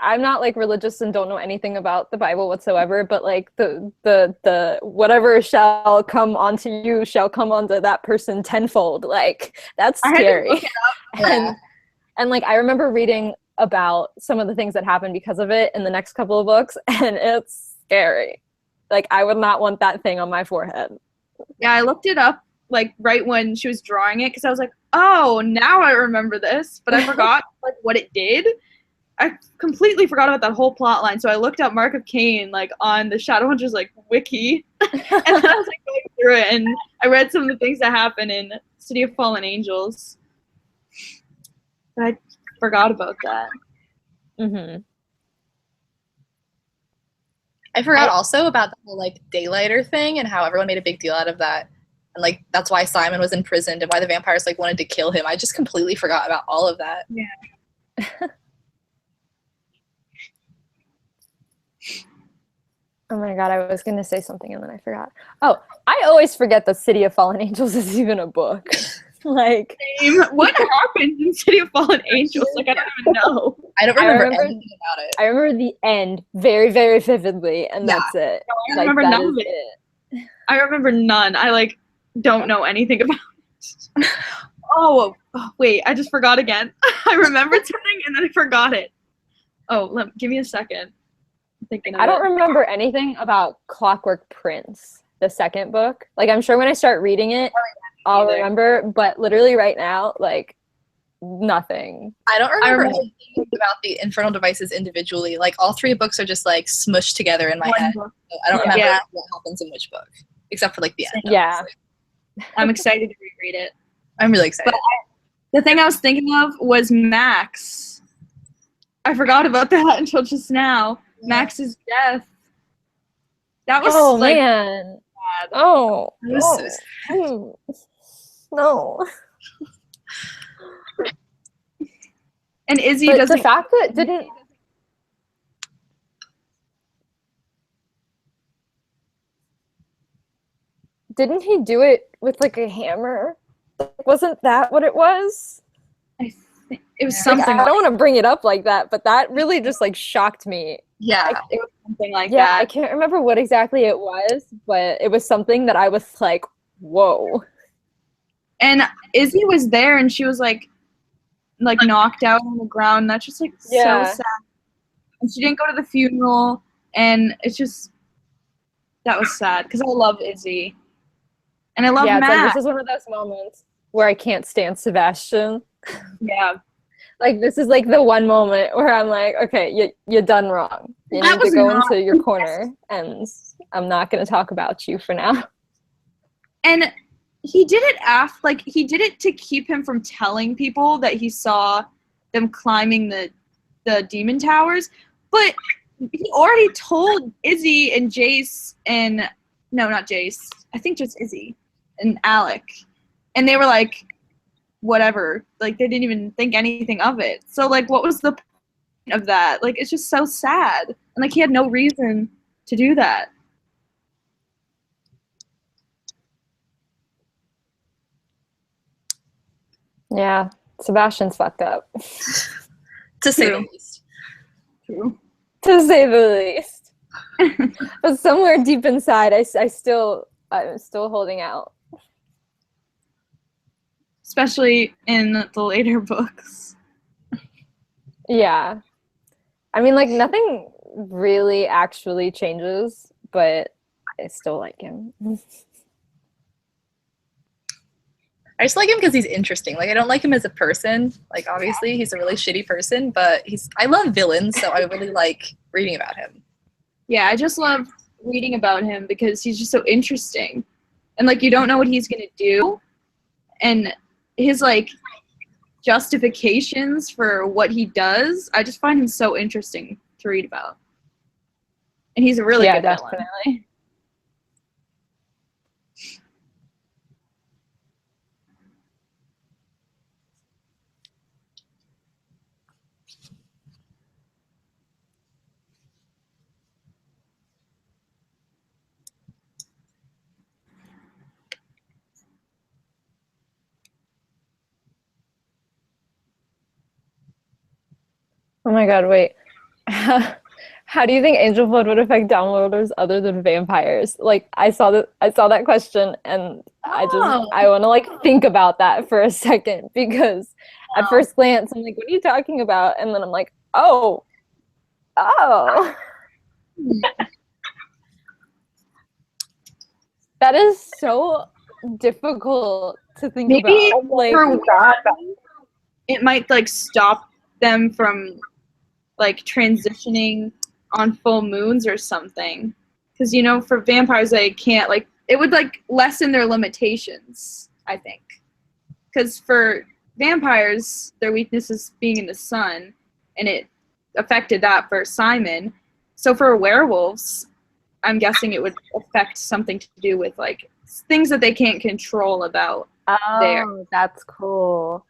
I'm not like religious and don't know anything about the Bible whatsoever, but like the whatever shall come onto you shall come onto that person tenfold. Like, that's scary. And like I remember reading about some of the things that happened because of it in the next couple of books, and it's scary. Like, I would not want that thing on my forehead. Yeah, I looked it up like right when she was drawing it because I was like, oh, now I remember this, but I forgot like what it did. I completely forgot about that whole plot line. So I looked up Mark of Cain like on the Shadowhunters like wiki, and then I was like going through it, and I read some of the things that happen in City of Fallen Angels. But I forgot about that. Mm-hmm. I forgot also about the whole like daylighter thing and how everyone made a big deal out of that. And like that's why Simon was imprisoned and why the vampires like wanted to kill him. I just completely forgot about all of that. Yeah. Oh my god, I was gonna say something and then I forgot. Oh, I always forget that City of Fallen Angels is even a book. Like, what happened in City of Fallen Angels? Like, I don't even know. I don't remember anything about it. I remember the end very, very vividly, and that's it. No, I remember none of it. I remember none. I like don't know anything about it. Oh, wait, I just forgot again. I remembered something and then I forgot it. Oh, give me a second. I'm thinking of I don't remember anything about Clockwork Prince, the second book. Like, I'm sure when I start reading it, I'll remember, but literally right now, like, nothing. I don't remember anything about the infernal devices individually. Like, all three books are just like smushed together in my head. So I don't remember what happens in which book, except for like the end. Yeah. I'm excited to reread it. I'm really excited. But the thing I was thinking of was Max. I forgot about that until just now. Max's death. That was man. Sad. Oh. No. And Izzy but doesn't. The fact that didn't he do it with like a hammer? Wasn't that what it was? I think it was something. Like, I don't want to bring it up like that, but that really just like shocked me. Yeah, it was something like yeah, that. I can't remember what exactly it was, but it was something that I was like, whoa. And Izzy was there, and she was like knocked out on the ground. And that's just like so sad. And she didn't go to the funeral, and it's just that was sad because I love Izzy, and I love Matt. Like, this is one of those moments where I can't stand Sebastian. Yeah. Like, this is like the one moment where I'm like, okay, you're done wrong. You need to go into your corner, and I'm not going to talk about you for now. And he did it he did it to keep him from telling people that he saw them climbing the demon towers, but he already told Izzy and Jace and no, not Jace. I think just Izzy and Alec, and they were like, whatever. Like, they didn't even think anything of it. So like, what was the point of that? Like, it's just so sad, and like he had no reason to do that. Yeah, Sebastian's fucked up. To say the least. True. To say the least. But somewhere deep inside, I'm still holding out. Especially in the later books. Yeah. I mean, like, nothing really actually changes, but I still like him. I just like him because he's interesting. Like I don't like him as a person. Like obviously he's a really shitty person, but I love villains, so I really like reading about him. Yeah, I just love reading about him because he's just so interesting. And like you don't know what he's gonna do. And his like justifications for what he does, I just find him so interesting to read about. And he's a really good villain. Definitely. Oh my god, wait. How do you think angel blood would affect downloaders other than vampires? Like I saw that question and I want to like think about that for a second because at first glance I'm like, what are you talking about? And then I'm like, oh. That is so difficult to think Maybe about. Like it might like stop them from like transitioning on full moons or something. Because you know, for vampires, they can't like it would like lessen their limitations. I think. Because for vampires, their weakness is being in the sun, and it affected that for Simon. So for werewolves, I'm guessing it would affect something to do with like things that they can't control about. oh, that's cool.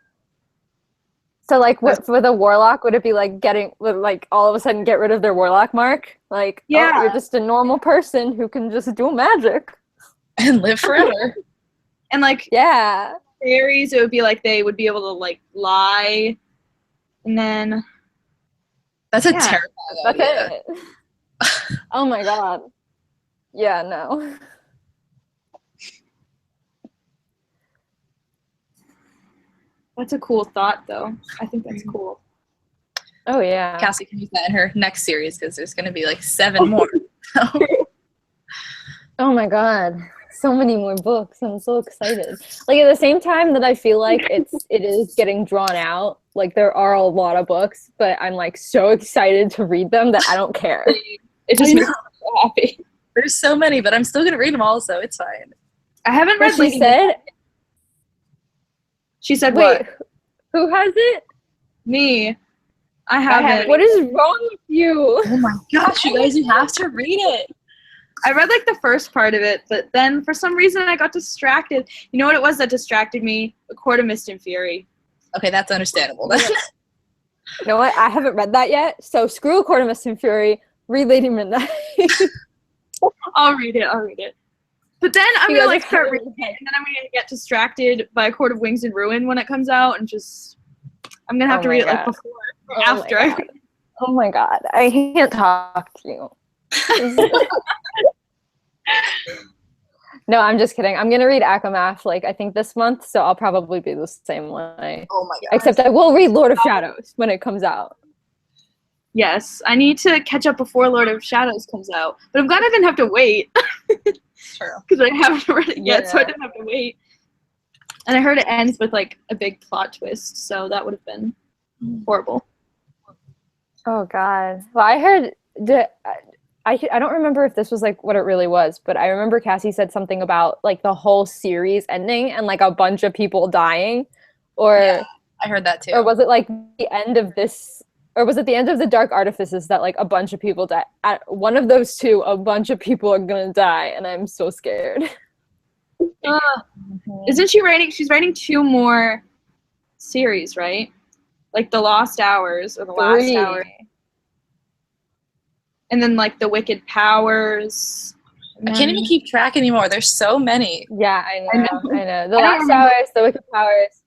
So like with a warlock, would it be like like all of a sudden get rid of their warlock mark? Like, Yeah. oh, you're just a normal person who can just do magic and live forever. And like yeah. fairies, it would be like they would be able to like lie, and then That's a terrifying That's idea. it. Oh my god. Yeah, no. that's a cool thought, though. I think that's cool. Oh yeah. Cassie can use that in her next series because there's going to be like 7 more. Oh my god. So many more books. I'm so excited. Like at the same time that I feel like it is getting drawn out. Like there are a lot of books, but I'm like so excited to read them that I don't care. It just makes me so happy. There's so many, but I'm still going to read them all, so it's fine. I haven't read. She said. She said Wait, what? who has it? Me. I haven't. What is wrong with you? Oh my gosh, you guys, you have to read it. I read like the first part of it, but then for some reason I got distracted. You know what it was that distracted me? A Court of Mist and Fury. Okay, that's understandable. You know what? I haven't read that yet. So screw A Court of Mist and Fury. Read Lady Midnight. I'll read it. But then I'm gonna like start reading it, and then I'm gonna get distracted by A Court of Wings and Ruin when it comes out, and just I'm gonna have to read it like before or after I read it. Oh my god, I can't talk to you. No, I'm just kidding. I'm gonna read Akamath like I think this month, so I'll probably be the same way. Oh my god. Except I will read Lord of Shadows when it comes out. Yes, I need to catch up before Lord of Shadows comes out, but I'm glad I didn't have to wait. True. Because I haven't read it yet, so I didn't have to wait. And I heard it ends with like a big plot twist, so that would have been horrible. Oh god. Well, I heard I don't remember if this was like what it really was, but I remember Cassie said something about like the whole series ending and like a bunch of people dying, or yeah, I heard that too. Or was it like the end of this? Or was it the end of the Dark Artifices that like a bunch of people die? At one of those two, a bunch of people are gonna die, and I'm so scared. Isn't she writing? She's writing 2 more series, right? Like The Lost Hours or The Last Hour. And then like The Wicked Powers. I can't even keep track anymore. There's so many. Yeah, I know. The Last Hours, The Wicked Powers,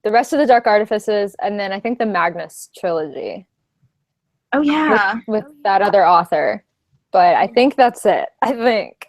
the rest of the Dark Artifices, and then I think the Magnus trilogy. Oh yeah, with that other author, but I think that's it. I think.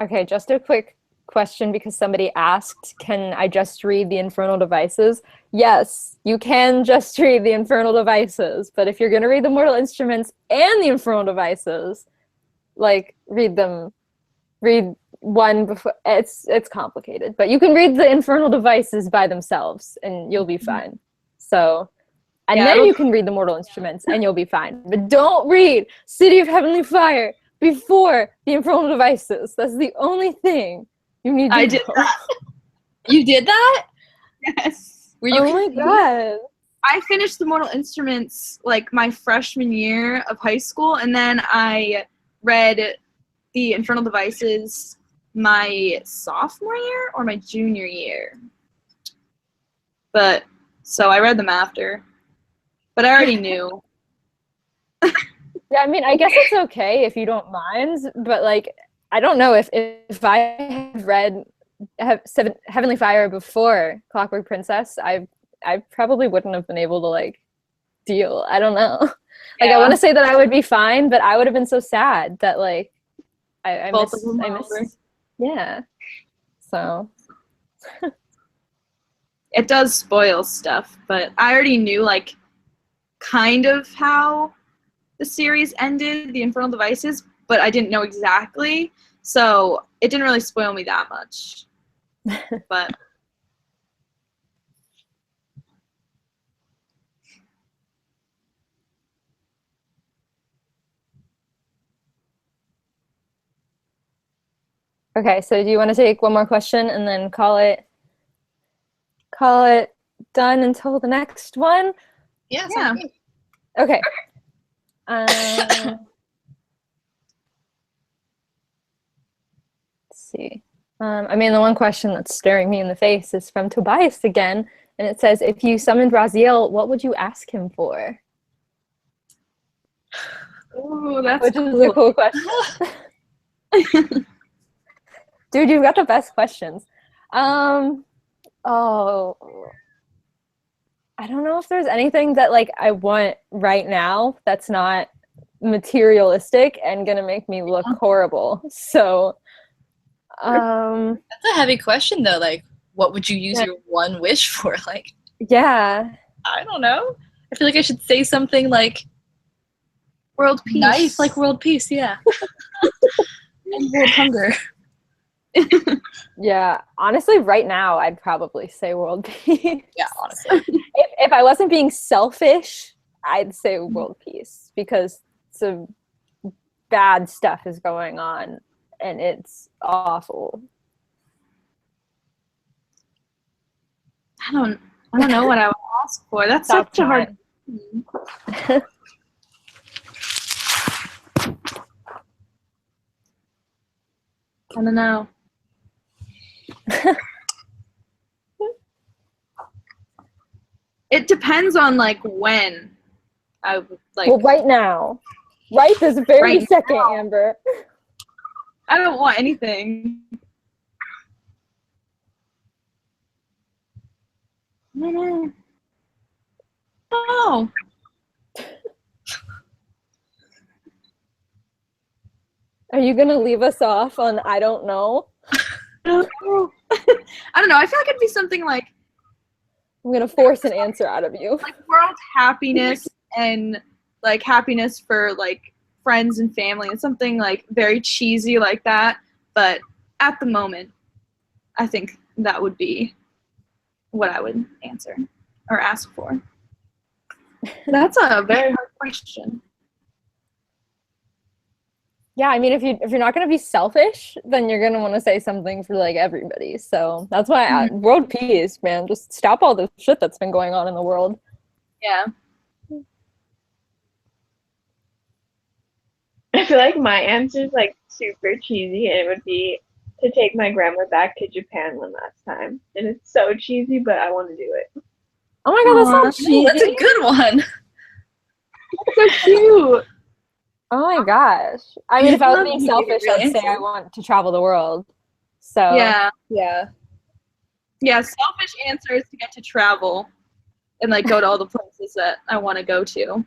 Okay, just a quick question because somebody asked, can I just read the Infernal Devices? Yes, you can just read the Infernal Devices, but if you're going to read the Mortal Instruments and the Infernal Devices, like, read one before. It's complicated, but you can read the Infernal Devices by themselves and you'll be fine. So, and then you can read the Mortal Instruments and you'll be fine. But don't read City of Heavenly Fire before the Infernal Devices. That's the only thing you need to know. I did that. You did that? Yes. Were you Oh my god. I finished the Mortal Instruments like my freshman year of high school, and then I read the Infernal Devices my sophomore year or my junior year. But so I read them after. But I already knew. Yeah, I mean, I guess it's okay if you don't mind, but like, I don't know if I had read Heavenly Fire before Clockwork Princess, I probably wouldn't have been able to like deal. I don't know. Like, I want to say that I would be fine, but I would have been so sad that like I missed. Yeah. So. It does spoil stuff, but I already knew like kind of how the series ended, the Infernal Devices, but I didn't know exactly, so it didn't really spoil me that much. But Okay, so do you want to take one more question and then call it done until the next one? Yeah. Good. Okay. Let's see. I mean, the one question that's staring me in the face is from Tobias again, and it says, if you summoned Raziel, what would you ask him for? ooh, that's Which is a cool question. Dude, you've got the best questions. Oh, I don't know if there's anything that like I want right now that's not materialistic and gonna make me look horrible. So, That's a heavy question though. Like, what would you use your one wish for? Like, yeah. I don't know. I feel like I should say something like world peace. nice, like world peace. Yeah. And world hunger. Yeah, honestly, right now, I'd probably say world peace. Yeah, honestly. If I wasn't being selfish, I'd say world peace because some bad stuff is going on and it's awful. I don't know what I would ask for. That's such a hard. I don't know. It depends on like when I would like. Well, right now, right this very Right second, now. Amber. I don't want anything. No. Oh. Are you gonna leave us off on I don't know? I don't know. I feel like it'd be something like I'm gonna force an answer out of you. like world happiness and like happiness for like friends and family and something like very cheesy like that. But at the moment, I think that would be what I would answer or ask for. That's a very hard question. Yeah, I mean, if you're not gonna be selfish, then you're gonna want to say something for like everybody. So that's why world peace, man. Just stop all the shit that's been going on in the world. Yeah. I feel like my answer is like super cheesy, and it would be to take my grandma back to Japan one last time. And it's so cheesy, but I want to do it. Oh my god, that's not cheesy. That's a good one. That's so cute. Oh my gosh. I mean, if I was being selfish, I'd say I want to travel the world. So Yeah. Yeah. Yeah, selfish answer is to get to travel and like go to all the places that I want to go to.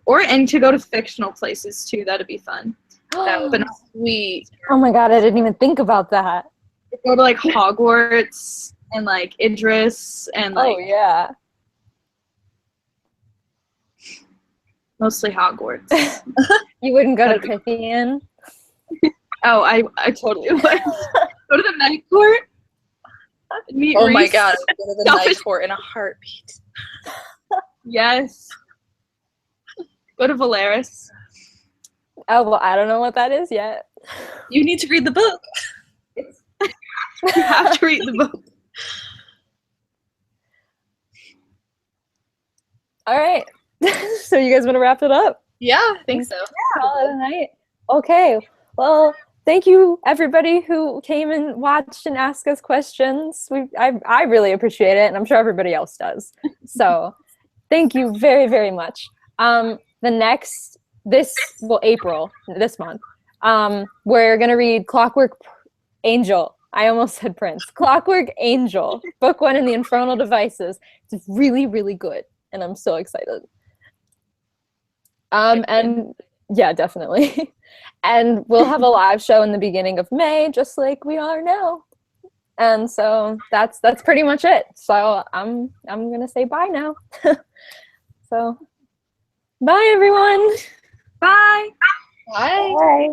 And to go to fictional places too. That'd be fun. That would be sweet. Oh my god, I didn't even think about that. Go to like Hogwarts and like Idris and like Oh yeah. mostly Hogwarts. You wouldn't go to Pythian? Oh, I totally would. Go to the night court. Meet Oh my Reese. god, I would go to the night court in a heartbeat. Yes. Go to Valeris. Oh well, I don't know what that is yet. You need to read the book. You have to read the book. All right. So you guys want to wrap it up? Yeah, I think so. Call it a night. Okay. Well, thank you everybody who came and watched and asked us questions. I really appreciate it, and I'm sure everybody else does. So thank you very, very much. April, this month, we're gonna read Clockwork Angel. I almost said Prince. Clockwork Angel, book 1 in the Infernal Devices. It's really, really good, and I'm so excited. And yeah, definitely. And we'll have a live show in the beginning of May, just like we are now. And so that's pretty much it. So I'm gonna say bye now. So bye everyone. Bye. Bye. Bye.